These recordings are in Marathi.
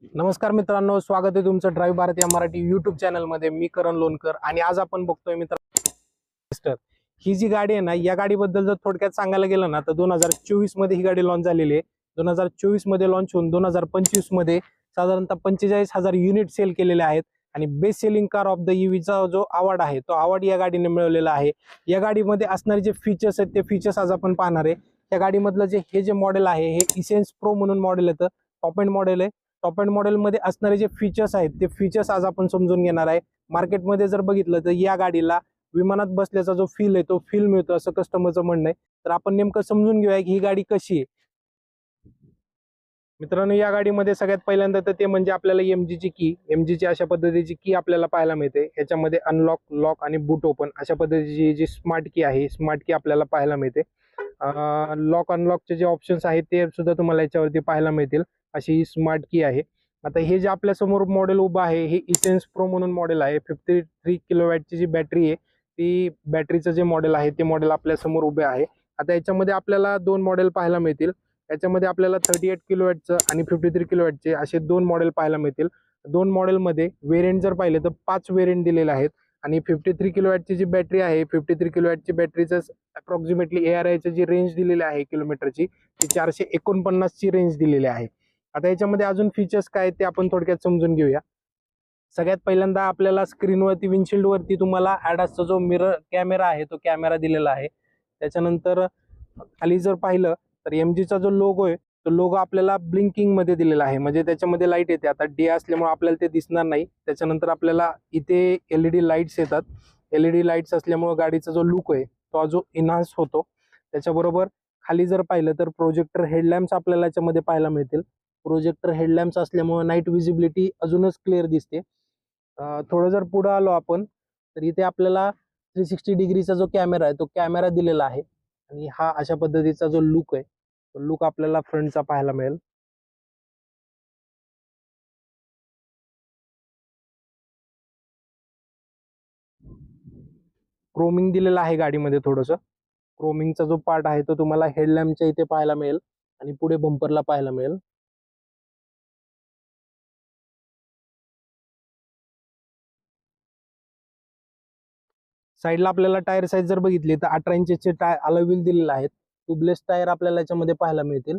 नमस्कार मित्रांनो, स्वागत आहे तुमचं ड्राईव्ह भारत या मराठी यूट्यूब चॅनलमध्ये. मी करण लोणकर आणि आज आपण बघतोय मित्र ही जी गाडी आहे ना, या गाडीबद्दल जर थोडक्यात सांगायला गेलं ना तर 2024 मध्ये ही गाडी लॉन्च झालेली आहे. 2024 मध्ये लॉन्च होऊन 2025 मध्ये साधारणतः 45,000 युनिट सेल केलेले आहेत आणि best selling car of the ईव्हीचा जो अवॉर्ड आहे तो अवॉर्ड या गाडीने मिळवलेला आहे. या गाडीमध्ये असणारे जे फीचर्स आहेत ते फीचर्स आज आपण पाहणार आहे. या गाडीमधलं जे मॉडेल आहे हे इसेन्स प्रो म्हणून मॉडेल येतं. टॉप एंड मॉडेल आहे. टॉप एंड मॉडेलमध्ये असणारे जे फीचर्स आहेत ते फीचर्स आज आपण समजून घेणार आहे. मार्केटमध्ये जर बघितलं तर या गाडीला विमानात बसल्याचा जो फील आहे तो फील मिळतो असं कस्टमरचं म्हणणं आहे. तर आपण नेमकं समजून घेऊया की ही गाडी कशी आहे. मित्रांनो, या गाडीमध्ये सगळ्यात पहिल्यांदा तर ते म्हणजे आपल्याला एमजीची की एमजीची अशा पद्धतीची की आपल्याला पाहायला मिळते. याच्यामध्ये अनलॉक, लॉक आणि बूट ओपन अशा पद्धतीची जी स्मार्ट की आहे, स्मार्ट की आपल्याला पाहायला मिळते. लॉक अनलॉकचे जे ऑप्शन्स आहेत ते सुद्धा तुम्हाला याच्यावरती पाहायला मिळतील. अशी ही स्मार्ट की आहे. आता हे जे आपल्या समोर मॉडेल उभं आहे हे इसेन्स प्रो म्हणून मॉडेल आहे. 53 किलोवॅटची जी बॅटरी आहे ती बॅटरीचं जे मॉडेल आहे ते मॉडेल आपल्या समोर उभे आहे. आता याच्यामध्ये आपल्याला दोन मॉडेल पाहायला मिळतील. याच्यामध्ये आपल्याला 38 किलोवॅटचं आणि 53 किलोवॅटचे असे दोन मॉडेल पाहायला मिळतील. दोन मॉडेलमध्ये वेरियंट जर पाहिले तर 5 वेरियंट दिलेले आहेत आणि 53 किलोवॅटची जी बॅटरी आहे, 53 किलोवॅटची बॅटरीचं अप्रॉक्सिमेटली ARIची जी रेंज दिलेली आहे किलोमीटरची ती 449 ची रेंज दिलेली आहे. आता याच्यामध्ये अजून फीचर्स काय ते आपण थोडक्यात समजून घेऊया. सगळ्यात पहिल्यांदा आपल्याला स्क्रीनवरती विंडशिल्डवरती तुम्हाला ॲडासचा जो मिरर कॅमेरा आहे तो कॅमेरा दिलेला आहे. त्याच्यानंतर खाली जर पाहिलं तर एमजीचा जो लोगो आहे तो लोगो आपल्याला ब्लिंकिंग मध्ये दिलेला आहे, म्हणजे त्याच्यामध्ये लाईट येते. आता डे असल्यामुळे आपल्याला ते दिसणार नाही. त्याच्यानंतर आपल्याला इथे एलईडी लाईट्स येतात. एलईडी लाईट्स असल्यामुळे गाडीचा जो लुक आहे तो जो इन्हान्स होतो. त्याच्याबरोबर खाली जर पाहिलं तर प्रोजेक्टर हेडलॅम्प्स आपल्याला याच्यामध्ये पाहायला मिळतील. प्रोजेक्टर हेडलॅम्प्स असल्यामुळे नाईट विजिबिलिटी अजूनच क्लिअर दिसते. थोडं जर पुढं आलो आपण तर इथे आपल्याला 360 डिग्रीचा जो कॅमेरा आहे तो कॅमेरा दिलेला आहे आणि हा अशा पद्धतीचा जो लुक आहे तो लुक आपल्याला फ्रंटचा पाहायला मिळेल. क्रोमिंग दिलेलं आहे गाडीमध्ये थोडंसं. क्रोमिंगचा जो पार्ट आहे तो तुम्हाला हेडलॅम्पच्या इथे पाहायला मिळेल आणि पुढे बंपरला पाहायला मिळेल. साईडला आपल्याला टायर साईज जर बघितली तर 18 इंचचे टायर अलॉय व्हील दिलेले आहेत. ट्यूबलेस टायर आपल्याला याच्यामध्ये पाहायला मिळतील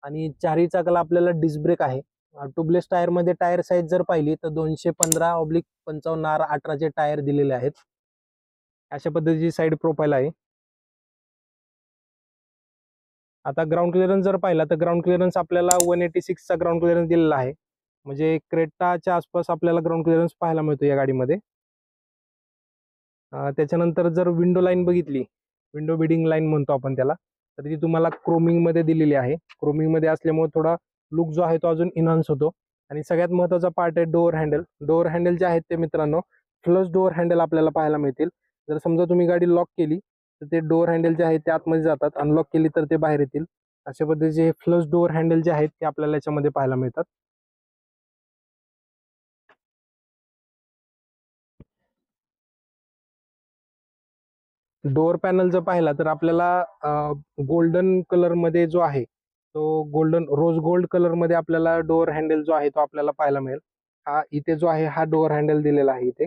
आणि चारही चाकाला आपल्याला डिस्क ब्रेक आहे. ट्यूबलेस टायर मध्ये टायर साईज जर पाहिली तर 215/55R18 टायर दिलेले आहेत. अशा पद्धतीची साईड प्रोफाईल आहे. आता ग्राउंड क्लिअरन्स जर पाहिला तर ग्राउंड क्लिअरन्स आपल्याला 186 चा ग्राउंड क्लिअरन्स दिलेला आहे, म्हणजे क्रेटाच्या आसपास आपल्याला ग्राउंड क्लिअरन्स पाहायला मिळतो या गाडीमध्ये. त्याच्यानंतर जर विंडो लाईन बघितली, विंडो बिडिंग लाईन म्हणतो आपण त्याला, तर ती तुम्हाला क्रोमिंग मध्ये दिलेली आहे. क्रोमिंग मध्ये असल्यामुळे थोडा लुक जो आहे तो अजून इन्हान्स होतो. आणि सगळ्यात महत्त्वाचा पार्ट आहे डोअर हँडल. डोअर हँडल जे आहेत ते मित्रांनो फ्लश डोअर हँडल आपल्याला पाहायला मिळतील. जर समजा तुम्ही गाडी लॉक केली तर ते डोअर हँडल जे आहेत ते आतमध्ये जातात, अनलॉक केली तर ते बाहेर येतील. अशा पद्धतीचे फ्लश डोअर हँडल जे आहेत ते आपल्याला याच्यामध्ये पाहायला मिळतात. डोअर पॅनल जर पाहिला तर आपल्याला गोल्डन कलर मध्ये जो आहे तो गोल्डन रोज गोल्ड कलर मध्ये आपल्याला डोअर हँडल जो आहे तो आपल्याला पाहायला मिळेल. हा इथे जो आहे हा डोअर हँडल दिलेला आहे. इथे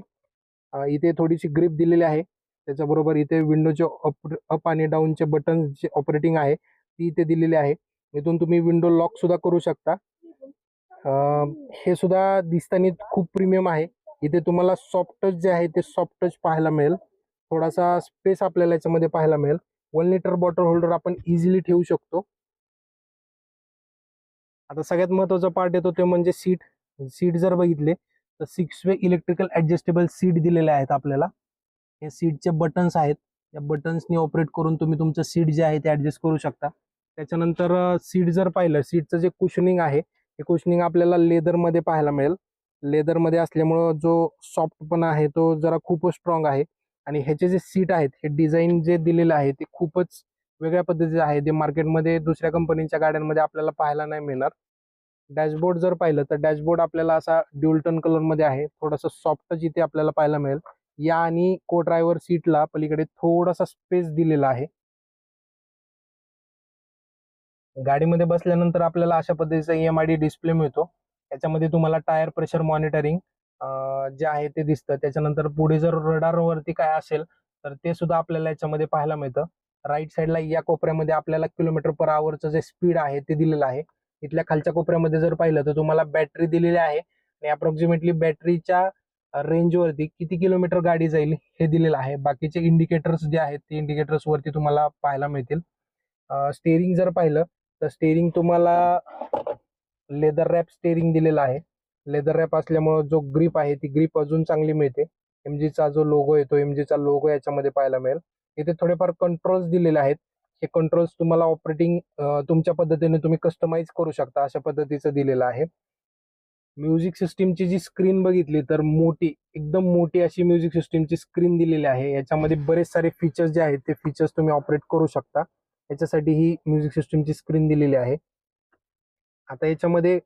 इथे थोडीशी ग्रिप दिलेली आहे. त्याच्याबरोबर इथे विंडोचे अप आणि डाऊनचे बटन जे ऑपरेटिंग आहे ती इथे दिलेली आहे. इथून तुम्ही विंडो लॉक सुद्धा करू शकता. हे सुद्धा दिसताना खूप प्रीमियम आहे. इथे तुम्हाला सॉफ्ट टच जे आहे ते सॉफ्ट टच पाहायला मिळेल. थोडासा स्पेस आपल्याला याच्यामध्ये पाहायला मिळेल. 1 लिटर बॉटल होल्डर आपण इझिली ठेवू शकतो. आता सगळ्यात महत्वाचा पार्ट येतो ते म्हणजे सीट. सीट जर बघितले तर 6 वे इलेक्ट्रिकल ऍडजस्टेबल सीट दिलेले आहेत आपल्याला. हे सीटचे बटन्स आहेत. या बटन्सनी ऑपरेट करून तुम्ही तुमचं सीट जे आहे ते ऍडजस्ट करू शकता. त्याच्यानंतर सीट जर पाहिलं, सीटचं जे कुशनिंग आहे हे कुशनिंग आपल्याला लेदरमध्ये पाहायला मिळेल. लेदरमध्ये असल्यामुळं जो सॉफ्टपणा आहे तो जरा खूपच स्ट्रॉंग आहे. आणि ह्याचे जे सीट आहेत हे डिझाईन जे दिलेलं आहे ते खूपच वेगळ्या पद्धतीचे आहे. ते मार्केटमध्ये दुसऱ्या कंपनीच्या गाड्यांमध्ये आपल्याला पाहायला नाही मिळणार. डॅशबोर्ड जर पाहिलं तर डॅशबोर्ड आपल्याला असा ड्युअल टोन कलर मध्ये आहे. थोडासा सॉफ्ट इथे आपल्याला पाहायला मिळेल. या आणि को ड्रायव्हर सीटला पलीकडे थोडासा स्पेस दिलेला आहे. गाडीमध्ये बसल्यानंतर आपल्याला अशा पद्धतीचा EMID डिस्प्ले मिळतो. याच्यामध्ये तुम्हाला टायर प्रेशर मॉनिटरिंग जे आहे ते दिसतं. त्याच्यानंतर पुढे जर रडारवरती काय असेल तर ते सुद्धा आपल्याला याच्यामध्ये पाहायला मिळतं. राईट साईडला या कोपऱ्यामध्ये आपल्याला किलोमीटर पर आवरचं जे स्पीड आहे ते दिलेलं आहे. इथल्या खालच्या कोपऱ्यामध्ये जर पाहिलं तर तुम्हाला बॅटरी दिलेली आहे आणि अप्रॉक्सिमेटली बॅटरीच्या रेंजवरती किती किलोमीटर गाडी जाईल हे दिलेलं आहे. बाकीचे इंडिकेटर्स जे आहेत ते इंडिकेटर्स वरती तुम्हाला पाहायला मिळतील. स्टेअरिंग जर पाहिलं तर स्टेअरिंग तुम्हाला लेदर रॅप स्टेअरिंग दिलेला आहे. लेदर रॅप असल्यामुळे जो ग्रिप आहे ती ग्रिप अजून चांगली मिळते. एमजीचा जो लोगो येतो एमजीचा लोगो याच्यामध्ये पाहायला मिळेल. इथे थोडेफार कंट्रोल्स दिलेले आहेत. हे कंट्रोल्स तुम्हाला ऑपरेटिंग तुमच्या पद्धतीने तुम्ही कस्टमाइज करू शकता अशा पद्धतीचं दिलेलं आहे. म्युझिक सिस्टीमची जी स्क्रीन बघितली तर मोठी एकदम मोठी अशी म्युझिक सिस्टीमची स्क्रीन दिलेली आहे. याच्यामध्ये बरेच सारे फीचर्स जे आहेत ते फीचर्स तुम्ही ऑपरेट करू शकता. याच्यासाठी ही म्युझिक सिस्टीमची स्क्रीन दिलेली आहे. आता याच्यामध्ये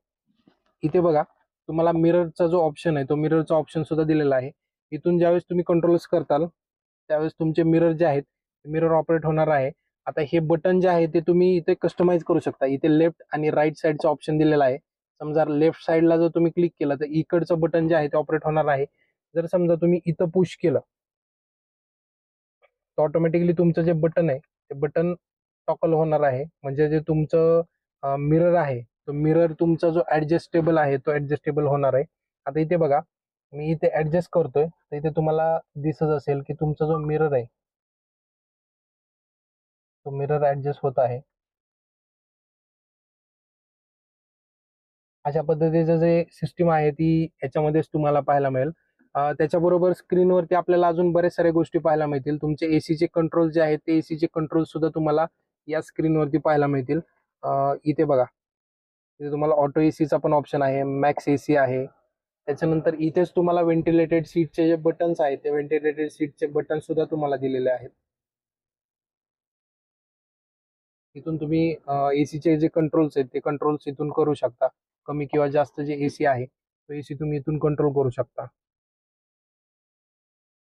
इथे बघा तुम्हाला मिररचा जो ऑप्शन आहे तो मिररचा ऑप्शन सुद्धा दिलेला आहे. इथून ज्यावेळेस तुम्ही कंट्रोल्स करताल त्यावेळेस तुमचे मिरर जे आहेत मिरर ऑपरेट होणार आहे. आता हे बटन जे आहे ते तुम्ही इथे कस्टमाइज करू शकता. इथे लेफ्ट आणि राईट साईडचा ऑप्शन दिलेला आहे. समजा लेफ्ट साईडला जर तुम्ही क्लिक केलं तर इकडचं बटन जे आहे ते ऑपरेट होणार आहे. जर समजा तुम्ही इथं पुश केलं तर ऑटोमॅटिकली तुमचं जे बटन आहे ते बटन टॉकल होणार आहे. म्हणजे जे तुमचं मिरर आहे तो मिरर तुमचा जो ऍडजस्टेबल आहे तो ऍडजस्टेबल होणार आहे. आता इथे बघा मी इथे ऍडजस्ट करतोय तर इथे तुम्हाला दिसत असेल की तुमचा जो मिरर आहे तो मिरर ऍडजस्ट होत आहे. अशा पद्धतीचं जे सिस्टीम आहे ती याच्यामध्येच तुम्हाला पाहायला मिळेल. त्याच्याबरोबर स्क्रीनवरती आपल्याला अजून बरेच साऱ्या गोष्टी पाहायला मिळतील. तुमचे एसीचे कंट्रोल जे आहेत ते एसीचे कंट्रोल सुद्धा तुम्हाला या स्क्रीनवरती पाहायला मिळतील. इथे बघा इथे तुम्हाला ऑटो एसीचा पण ऑप्शन आहे, मॅक्स एसी आहे. त्याच्यानंतर इथेच तुम्हाला व्हेंटिलेटेड सीटचे जे बटन्स आहेत ते व्हेंटिलेटेड सीटचे बटन सुद्धा तुम्हाला दिलेले आहेत. इथून तुम्ही एसीचे जे कंट्रोल्स आहेत ते कंट्रोल्स इथून करू शकता. कमी किंवा जास्त जे एसी आहे तो एसी तुम्ही इथून कंट्रोल करू शकता.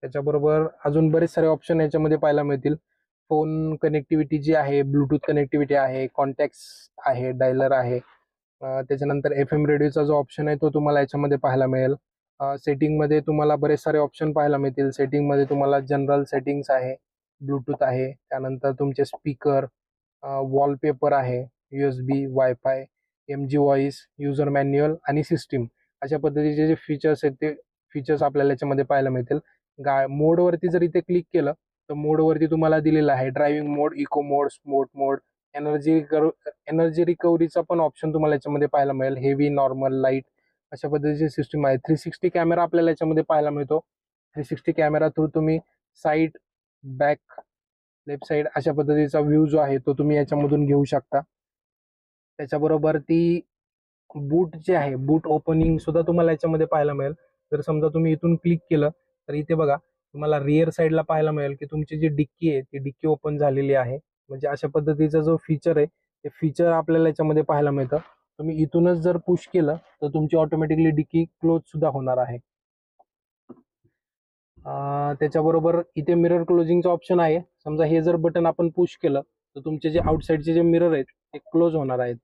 त्याच्याबरोबर अजून बरेच सारे ऑप्शन याच्यामध्ये पाहायला मिळतील. फोन कनेक्टिव्हिटी जी आहे, ब्लूटूथ कनेक्टिव्हिटी आहे, कॉन्टॅक्ट्स आहे, डायलर आहे. त्याच्यानंतर एफ एम रेडिओचा जो ऑप्शन आहे तो तुम्हाला याच्यामध्ये पाहायला मिळेल. सेटिंगमध्ये तुम्हाला बरेच सारे ऑप्शन पाहायला मिळतील. सेटिंगमध्ये तुम्हाला जनरल सेटिंग्स आहे, ब्लूटूथ आहे, त्यानंतर तुमचे स्पीकर, वॉलपेपर आहे, USB, wifi, MG voice, user manual आणि सिस्टीम अशा पद्धतीचे जे फीचर्स आहेत ते फीचर्स आपल्याला याच्यामध्ये पाहायला मिळतील. मोडवरती जर इथे क्लिक केलं तर मोडवरती तुम्हाला दिलेलं आहे ड्रायव्हिंग मोड, इको मोड, स्पोर्ट मोड, एनर्जी एनर्जी रिकव्हरीचा पण ऑप्शन तुम्हाला याच्यामध्ये पाहायला मिळेल. हेवी, नॉर्मल, लाईट अशा पद्धतीची सिस्टीम आहे. 360 कॅमेरा आपल्याला याच्यामध्ये पाहायला मिळतो. 360 कॅमेरा थ्रू तुम्ही साईड, बॅक, लेफ्ट साईड अशा पद्धतीचा व्ह्यू जो आहे तो तुम्ही याच्यामधून घेऊ शकता. त्याच्याबरोबर ती बूट जे आहे बूट ओपनिंग सुद्धा तुम्हाला याच्यामध्ये पाहायला मिळेल. जर समजा तुम्ही इथून क्लिक केलं तर इथे बघा तुम्हाला रिअर साईडला पाहायला मिळेल की तुमची जी डिक्की आहे ती डिक्की ओपन झालेली आहे. म्हणजे अशा पद्धतीचा जो फीचर आहे ते फीचर आपल्याला याच्यामध्ये पाहायला मिळतं. तुम्ही इथूनच जर पुश केलं तर तुमची ऑटोमॅटिकली डिक्की क्लोज सुद्धा होणार आहे. त्याच्याबरोबर इथे मिरर क्लोजिंगचं ऑप्शन आहे. समजा हे जर बटन आपण पुश केलं तर तुमचे जे आउटसाईडचे जे मिरर आहेत ते क्लोज होणार आहेत.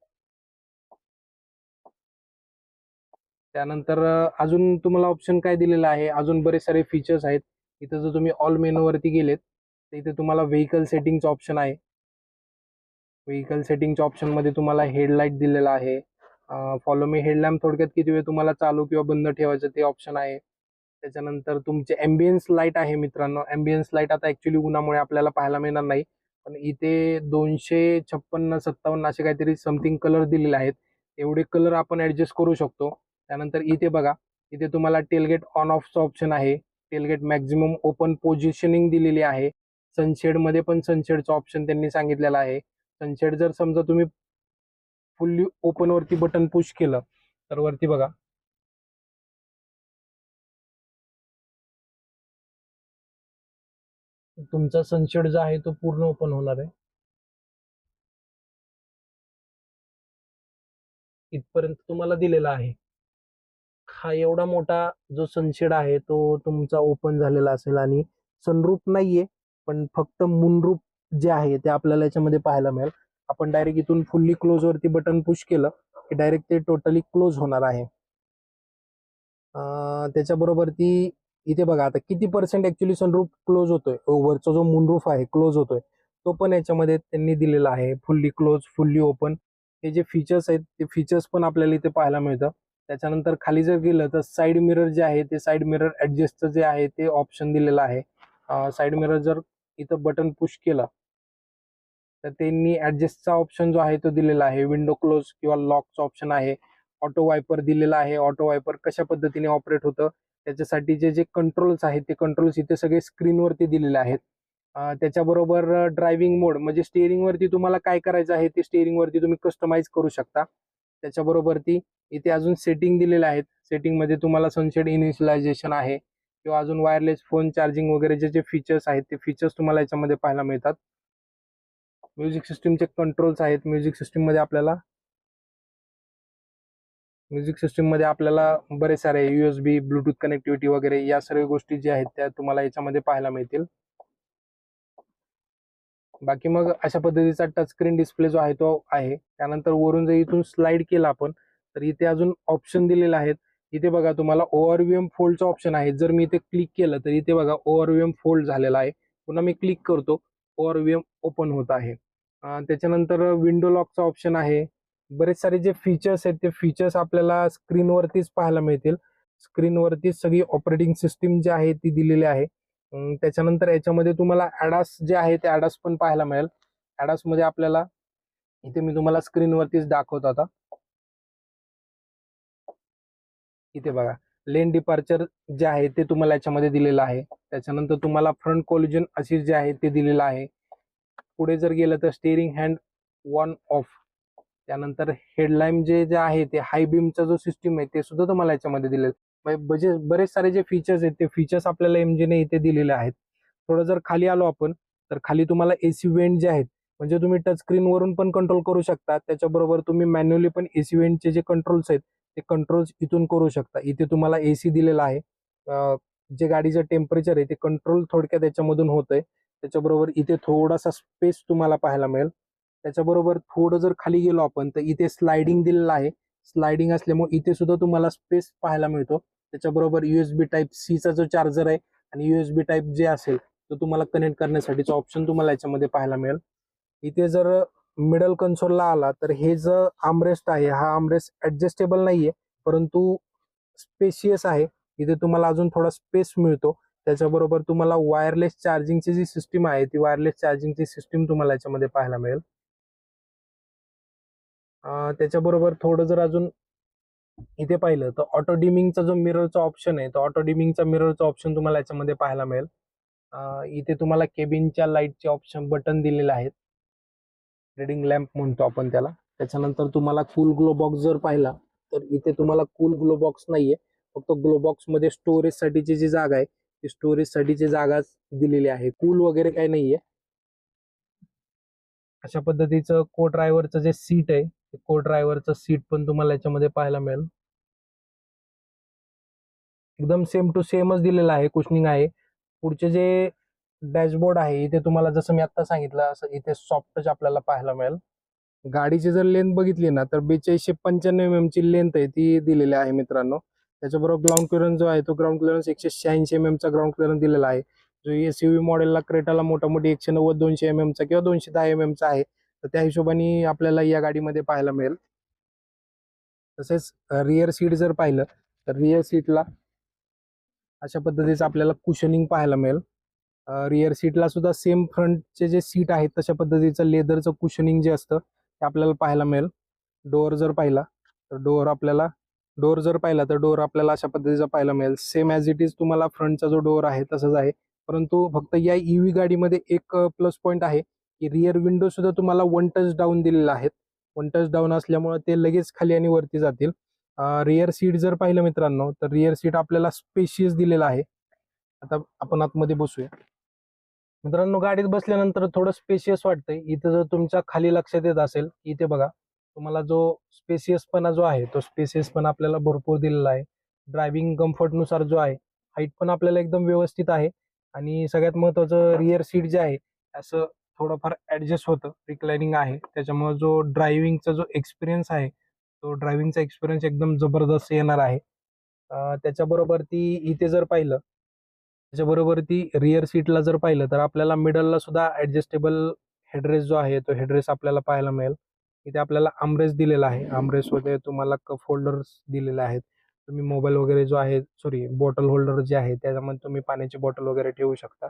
त्यानंतर अजून तुम्हाला ऑप्शन काय दिलेलं आहे, अजून बरेच सारे फीचर्स आहेत. इथं जर तुम्ही ऑल मेनूवरती गेलेत तर इथे तुम्हाला व्हेकल सेटिंगचं ऑप्शन आहे. व्हेकल सेटिंगच्या ऑप्शनमध्ये तुम्हाला हेडलाईट दिलेला आहे. फॉलो मी हेडलॅम्प थोडक्यात किती वेळ तुम्हाला चालू किंवा बंद ठेवायचं ते ऑप्शन आहे. त्याच्यानंतर तुमचे ॲम्बियन्स लाईट आहे मित्रांनो. ॲम्बियन्स लाईट आता ॲक्च्युली उन्हामुळे आपल्याला पाहायला मिळणार नाही. पण इथे 256-57 असे काहीतरी समथिंग कलर दिलेले आहेत. एवढे कलर आपण ॲडजस्ट करू शकतो. त्यानंतर इथे बघा इथे तुम्हाला टेलगेट ऑन ऑफचं ऑप्शन आहे. टेलगेट मॅक्झिमम ओपन पोझिशनिंग दिलेली आहे. सनशेडमध्ये पण सनशेडचं ऑप्शन त्यांनी सांगितलेलं आहे. सनशेड जर समजा तुम्ही फुल्ली ओपन वरती बटन पुश केलं तर वरती बघा तुमचा सनशेड जो आहे तो पूर्ण ओपन होणार आहे. इथपर्यंत तुम्हाला दिलेला आहे. हा एवढा मोठा जो सनशेड आहे तो तुमचा ओपन झालेला असेल आणि सनरूफ नाहीये पण फक्त मूनरूफ जे आहे ते आपल्याला याच्यामध्ये पाहायला मिळेल. आपण डायरेक्ट इथून फुल्ली क्लोज वरती बटन पुश केलं की डायरेक्ट ते टोटली क्लोज होणार आहे. त्याच्याबरोबर ती इथे बघा आता किती पर्सेंट ऍक्च्युली सनरूफ क्लोज होतोय, वरचा जो मूनरूफ आहे क्लोज होतोय, तो पण याच्यामध्ये त्यांनी दिलेला आहे. फुल्ली क्लोज, फुल्ली ओपन, हे जे फीचर्स आहेत ते फीचर्स पण आपल्याला इथे पाहायला मिळतं. त्याच्यानंतर खाली जर गेलं तर साईड मिरर जे आहे ते साईड मिरर ऍडजस्टचं जे आहे ते ऑप्शन दिलेलं आहे. साईड मिरर जर इथं बटन पुश केलं तर त्यांनी ऍडजस्टचा ऑप्शन जो आहे तो दिलेला आहे. विंडो क्लोज किंवा लॉकचा ऑप्शन आहे. ऑटो वायपर दिलेला आहे. ऑटो वायपर कशा पद्धतीने ऑपरेट होतं त्याच्यासाठी जे जे कंट्रोल्स आहेत ते कंट्रोल्स इथे सगळे स्क्रीनवरती दिलेले आहेत. त्याच्याबरोबर ड्रायव्हिंग मोड म्हणजे स्टेअरिंगवरती तुम्हाला काय करायचं आहे ते स्टेअरिंगवरती तुम्ही कस्टमाइज करू शकता. त्याच्याबरोबरती इथे अजून सेटिंग दिलेल्या आहेत. सेटिंगमध्ये तुम्हाला सनसेट इनिशियलायझेशन आहे किंवा अजून वायरलेस फोन चार्जिंग वगैरे जे जे फीचर्स आहेत ते फीचर्स तुम्हाला याच्यामध्ये पाहायला मिळतात. म्युझिक सिस्टीमचे कंट्रोल्स आहेत. म्युझिक सिस्टीममध्ये आपल्याला बरेच सारे USB, ब्लूटूथ कनेक्टिव्हिटी वगैरे या सर्व गोष्टी ज्या आहेत त्या तुम्हाला याच्यामध्ये पाहायला मिळतील. बाकी मग अशा पद्धतीचा टच स्क्रीन डिस्प्ले जो आहे तो आहे. त्यानंतर वरून जर इथून स्लाइड केला आपण तर इथे अजून ऑप्शन दिलेले आहेत. इथे बघा तुम्हाला ORVM फोल्डचा ऑप्शन आहे. जर मी इथे क्लिक केलं तर इथे बघा ORVM फोल्ड झालेला आहे. पुन्हा मी क्लिक करतो, ORVM ओपन होत आहे. त्याच्यानंतर विंडो लॉकचा ऑप्शन आहे. बरेच सारे जे फीचर्स आहेत ते फीचर्स आपल्याला स्क्रीनवरतीच पाहायला मिळतील. स्क्रीनवरतीच सगळी ऑपरेटिंग सिस्टीम जी आहे ती दिलेली आहे. त्याच्यानंतर याच्यामध्ये तुम्हाला ॲडास जे आहे ते ॲडास पण पाहायला मिळेल. ॲडास मध्ये आपल्याला इथे मी तुम्हाला स्क्रीनवरतीच दाखवतो आता. इथे बघा लेन डिपार्चर जे आहे ते तुम्हाला याच्यामध्ये दिलेलं आहे. त्याच्यानंतर तुम्हाला फ्रंट कोलिजन असिस्ट जे आहे ते दिलेलं आहे. पुढे जर गेलं तर स्टेअरिंग हँड ऑन ऑफ. त्यानंतर हेडलाईन जे आहे ते हाय बीमचा जो सिस्टीम आहे ते सुद्धा तुम्हाला याच्यामध्ये दिलेलं आहे. बरेच सारे जे फीचर्स आहेत ते फीचर्स आपल्याला MGने इथे दिलेले आहेत. थोडं जर खाली आलो आपण तर खाली तुम्हाला AC वेंट जे आहेत म्हणजे तुम्ही टच स्क्रीनवरून पण कंट्रोल करू शकता. त्याच्याबरोबर तुम्ही मॅन्युअली पण AC वेंटचे जे कंट्रोल्स आहेत ते कंट्रोल्स इथून करू शकता. इथे तुम्हाला AC दिलेला आहे. जे गाडीचं टेम्परेचर आहे ते कंट्रोल थोडक्यात त्याच्यामधून होतंय. त्याच्याबरोबर इथे थोडासा स्पेस तुम्हाला पाहायला मिळेल. त्याच्याबरोबर थोडं जर खाली गेलो आपण तर इथे स्लायडिंग दिलेलं आहे. स्लायडिंग असल्यामुळे इथे सुद्धा तुम्हाला स्पेस पाहायला मिळतो. त्याच्याबरोबर USB टाईप C चा जो चार्जर आहे आणि USB टाईप जे असेल तो तुम्हाला कनेक्ट करण्यासाठीचा ऑप्शन तुम्हाला याच्यामध्ये पाहायला मिळेल. इथे जर मिडल कन्सोलला आला तर हे जो आर्मरेस्ट आहे हा आर्मरेस्ट ऍडजस्टेबल नाहीये परंतु स्पेशियस आहे. इथे तुम्हाला अजून थोडा स्पेस मिळतो. त्याच्याबरोबर तुम्हाला वायरलेस चार्जिंगची जी सिस्टीम आहे ती वायरलेस चार्जिंगची सिस्टीम तुम्हाला याच्यामध्ये पाहायला मिळेल. त्याच्याबरोबर थोडं जर अजून इथे पाहिलं तर ऑटो डिमिंगचा जो मिररचा ऑप्शन आहे तो ऑटो डिमिंगचा मिररचा ऑप्शन तुम्हाला याच्यामध्ये पाहायला मिळेल. इथे तुम्हाला केबिनच्या लाईटचे ऑप्शन बटन दिलेले आहेत. रीडिंग लॅम्प म्हणतो आपण त्याला. त्याच्यानंतर तुम्हाला कूल ग्लो बॉक्स जर पाहिला तर इथे तुम्हाला कूल ग्लो बॉक्स नाहीये. फक्त ग्लो बॉक्स मध्ये स्टोरेज साठीची जी जागा आहे ती स्टोरेज साठीची जागाच दिलेली आहे. कूल वगैरे काही नाहीये. अशा पद्धतीचं को ड्रायव्हरचं जे सीट आहे ते को ड्रायव्हरचं सीट पण तुम्हाला याच्यामध्ये पाहायला मिळेल. एकदम सेम टू सेमच दिलेलं आहे. कुशनिंग आहे. पुढचे जे डॅशबोर्ड आहे इथे तुम्हाला जसं मी आता सांगितलं असं इथे सॉफ्ट टच आपल्याला पाहायला मिळेल. गाडीची जर लेंथ बघितली ना तर 4295 mm ची लेंथ आहे ती दिलेली आहे मित्रांनो. त्याच्याबरोबर ग्राउंड क्लिअरन्स जो आहे तो ग्राउंड क्लिअरन्स 186 mm चा ग्राउंड क्लिअरन्स दिलेला आहे. जो SUV मॉडेलला क्रेटाला मोठामोठी 190-200 mm चा किंवा 210 mm चा आहे तर त्या हिशोबाने आपल्याला या गाडीमध्ये पाहायला मिळेल. तसेच रिअर सीट जर पाहिलं तर रिअर सीटला अशा पद्धतीचं आपल्याला कुशनिंग पाहायला मिळेल. रिअर सीटला सुद्धा सेम फ्रंटचे जे सीट आहेत तशा पद्धतीचं लेदरचं कुशनिंग जे असतं ते आपल्याला पाहायला मिळेल. डोअर जर पाहिला तर डोअर आपल्याला अशा पद्धतीचा पाहायला मिळेल. सेम ॲज इट इज तुम्हाला फ्रंटचा जो डोअर आहे तसंच आहे. परंतु फक्त या EV गाडीमध्ये एक प्लस पॉईंट आहे की रिअर विंडो सुद्धा तुम्हाला 1 टच डाऊन दिलेला आहेत. 1 टच डाऊन असल्यामुळे ते लगेच खाली आणि वरती जातील. रिअर सीट जर पाहिलं मित्रांनो तर रिअर सीट आपल्याला स्पेशियस दिलेला आहे. आता आपण आतमध्ये बसूया. मित्रांनो गाडीत बसल्यानंतर थोडं स्पेशियस वाटतंय. इथं जर तुमच्या खाली लक्षात येत असेल इथे बघा तुम्हाला जो स्पेसियसपणा जो आहे तो स्पेसियसपणा आपल्याला भरपूर दिलेला आहे. ड्रायव्हिंग कम्फर्टनुसार जो आहे हाईट पण आपल्याला एकदम व्यवस्थित आहे आणि सगळ्यात महत्त्वाचं रिअर सीट जे आहे असं थोडंफार ऍडजस्ट होतं. रिक्लायनिंग आहे त्याच्यामुळे जो ड्रायव्हिंगचा जो एक्सपिरियन्स आहे तो ड्रायव्हिंगचा एक्सपिरियन्स एकदम जबरदस्त येणार आहे. त्याच्याबरोबर ती इथे जर पाहिलं, त्याच्याबरोबर ती रिअर सीटला जर पाहिलं तर आपल्याला मिडलला सुद्धा ऍडजस्टेबल हेडरेस जो आहे तो हेडरेस आपल्याला पाहायला मिळेल. इथे आपल्याला आर्मरेस्ट दिलेला आहे. आर्मरेस्ट मध्ये तुम्हाला कप होल्डर्स दिलेले आहेत. तुम्ही मोबाईल वगैरे जो आहे, सॉरी, बॉटल होल्डर जे आहे त्याच्यामध्ये तुम्ही पाण्याची बॉटल वगैरे ठेवू शकता.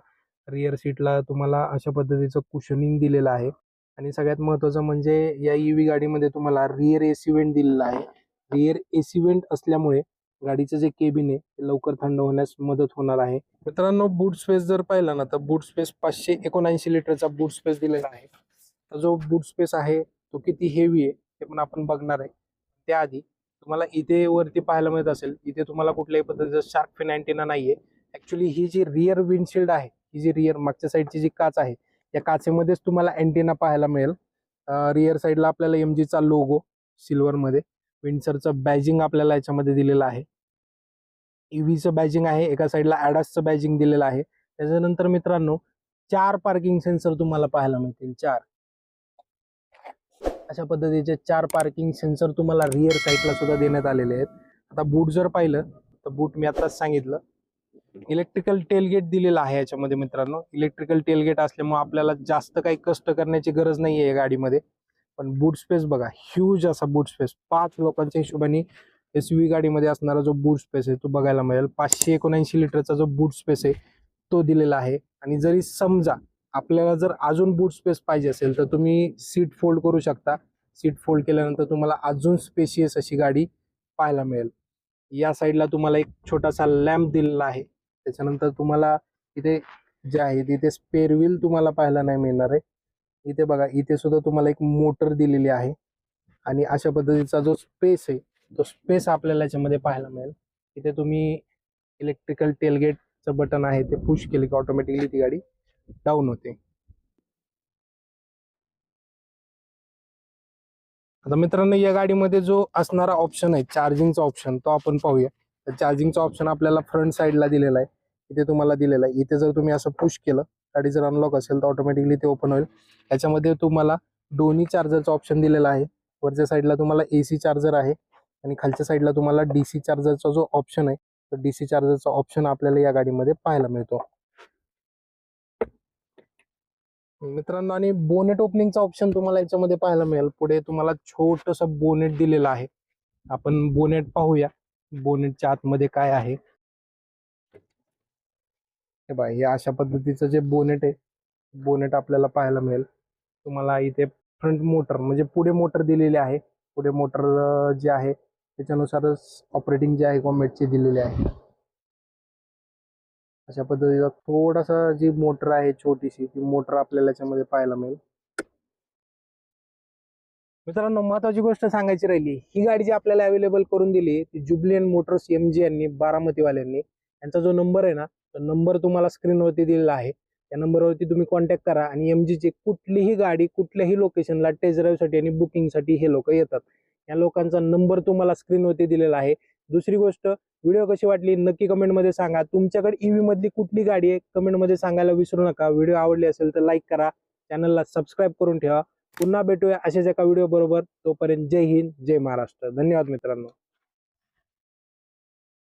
रिअर सीटला तुम्हाला अशा पद्धतीचं कुशनिंग दिलेलं आहे. आणि सगळ्यात महत्त्वाचं म्हणजे या ईव्ही गाडीमध्ये तुम्हाला रिअर एसी वेंट दिलेला आहे. रिअर एसी वेंट असल्यामुळे गाडीचं जे केबिन आहे ते लवकर थंड होण्यास मदत होणार आहे. मित्रांनो, बूट स्पेस जर पाहिला ना तर बूट स्पेस 579 लिटरचा बूट स्पेस दिलेला आहे. तर जो बूट स्पेस आहे तो किती हेवी आहे ते पण आपण बघणार आहे. त्याआधी तुम्हाला इथे वरती पाहायला मिळत असेल, इथे तुम्हाला कुठल्याही पद्धतीचा शार्क फिन अँटेना नाहीये. ऍक्च्युली ही जी रिअर विंडशिल्ड आहे, ही जी रिअर मागच्या साईडची जी काच आहे, या काचेमध्येच तुम्हाला अँटेना पाहायला मिळेल. रिअर साईडला आपल्याला एमजीचा लोगो सिल्वर मध्ये, विंडसरचं बॅजिंग आपल्याला याच्यामध्ये दिलेलं आहे. ईव्हीचं बॅजिंग आहे, एका साईडला ॲडासचं बॅजिंग दिलेलं आहे. त्याच्यानंतर मित्रांनो 4 पार्किंग सेन्सर तुम्हाला पाहायला मिळतील. 4 अशा पद्धतीचे 4 पार्किंग सेन्सर तुम्हाला रिअर साईडला सुद्धा देण्यात आलेले आहेत. आता बूट जर पाहिलं तर बूट मी आताच सांगितलं, इलेक्ट्रिकल टेलगेट दिलेला आहे याच्यामध्ये. मित्रांनो, इलेक्ट्रिकल टेलगेट असल्यामुळे आपल्याला जास्त काही कष्ट करण्याची गरज नाही आहे या गाडीमध्ये. पण बूट स्पेस बघा, ह्यूज असा बूट स्पेस, 5 लोकांच्या हिशोबाने एसयूव्ही गाडीमध्ये असणारा जो बूट स्पेस आहे तो बघायला मिळेल. 579 लिटरचा जो बूट स्पेस आहे तो दिलेला आहे. आणि जरी समजा आपल्याला जर अजून बूट स्पेस पाहिजे असेल तर तुम्ही सीट फोल्ड करू शकता. सीट फोल्ड केल्यानंतर तुम्हाला अजून स्पेशियस अशी गाडी पाहायला मिळेल. या साईडला तुम्हाला एक छोटासा लॅम्प दिलेला आहे. त्याच्यानंतर तुम्हाला इथे जे आहे तिथे स्पेअर व्हील तुम्हाला पाहायला नाही मिळणार आहे. इथे बघा, इथे सुद्धा तुम्हाला एक मोटर दिलेली आहे. आणि अशा पद्धतीचा जो स्पेस आहे तो स्पेस आपल्याला याच्यामध्ये पाहायला मिळेल. इथे तुम्ही इलेक्ट्रिकल टेलगेटचं बटन आहे ते पुश केले की ऑटोमॅटिकली ती गाडी डाऊन होते. आता मित्रांनो, या गाडीमध्ये जो असणारा ऑप्शन आहे चार्जिंगचा ऑप्शन तो आपण पाहूया. तर चार्जिंगचा ऑप्शन आपल्याला फ्रंट साईडला दिलेला आहे. इथे तुम्हाला दिलेला आहे. इथे जर तुम्ही असं पुश केलं, गाडी जर अनलॉक असेल तर ऑटोमॅटिकली ते ओपन होईल. याच्यामध्ये तुम्हाला दोन्ही चार्जरचा ऑप्शन दिलेला आहे. वरच्या साईडला तुम्हाला एसी चार्जर आहे आणि खालच्या साईडला तुम्हाला डीसी चार्जरचा जो ऑप्शन आहे तो डीसी चार्जरचा ऑप्शन आपल्याला या गाडीमध्ये पाहायला मिळतो. मित्रांनो, आणि बोनेट ओपनिंगचा ऑप्शन तुम्हाला याच्यामध्ये पाहायला मिळेल. पुढे तुम्हाला छोटस बोनेट दिलेलं आहे. आपण बोनेट पाहूया, बोनेटच्या आतमध्ये काय आहे. हे बघा, हे अशा पद्धतीचं जे बोनेट आहे, बोनेट आपल्याला पाहायला मिळेल. तुम्हाला इथे फ्रंट मोटर म्हणजे पुढे मोटर दिलेली आहे. पुढे मोटर जे आहे त्याच्यानुसारच ऑपरेटिंग जे आहे कॉमेटची दिलेली आहे. अशा पद्धतीचा थोडासा जी मोटर आहे छोटीशी, ती मोटर आपल्याला याच्यामध्ये पाहायला मिळेल. मित्रांनो, महत्वाची गोष्ट सांगायची राहिली, ही गाडी जी आपल्याला अवेलेबल करून दिली ती जुबलियन मोटर्स एमजी यांनी, बारामतीवाल्यांनी. यांचा जो नंबर आहे ना, तो नंबर तुम्हाला स्क्रीनवरती दिलेला आहे. त्या नंबरवरती तुम्ही कॉन्टॅक्ट करा आणि एमजीची कुठलीही गाडी कुठल्याही लोकेशनला टेस्ट ड्राईव्हसाठी आणि बुकिंगसाठी हे लोक येतात. या लोकांचा नंबर तुम्हाला स्क्रीनवरती दिलेला आहे. दुसरी गोष्ट, व्हिडिओ कशी वाटली नक्की कमेंटमध्ये सांगा. तुमच्याकडे ईव्ही मधली कुठली गाडी आहे कमेंटमध्ये सांगायला विसरू नका. व्हिडिओ आवडली असेल तर लाईक करा, चॅनलला सबस्क्राईब करून ठेवा. पुन्हा भेटूया अशाच एका व्हिडिओ बरोबर. तोपर्यंत जय हिंद, जय महाराष्ट्र. धन्यवाद मित्रांनो.